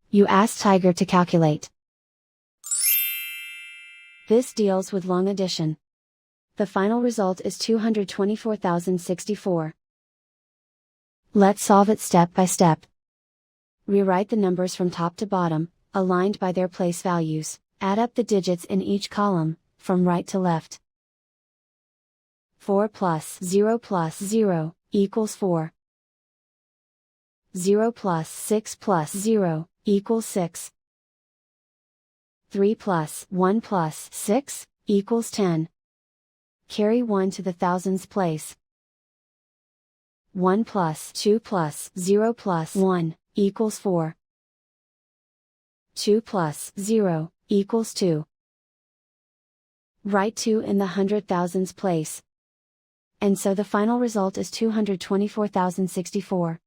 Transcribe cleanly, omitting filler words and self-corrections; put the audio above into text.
You ask Tiger to calculate. This deals with long addition. The final result is 224,064. Let's solve it step by step. Rewrite the numbers from top to bottom, aligned by their place values. Add up the digits in each column, from right to left. 4 plus 0 equals 4. 0 plus 6 equals 6. 3 plus 1 plus 6 equals 10. Carry 1 to the thousands place. 1 plus 2 plus 0 plus 1 equals 4. 2 plus 0 equals 2. Write 2 in the hundred thousands place. And so the final result is 224,064.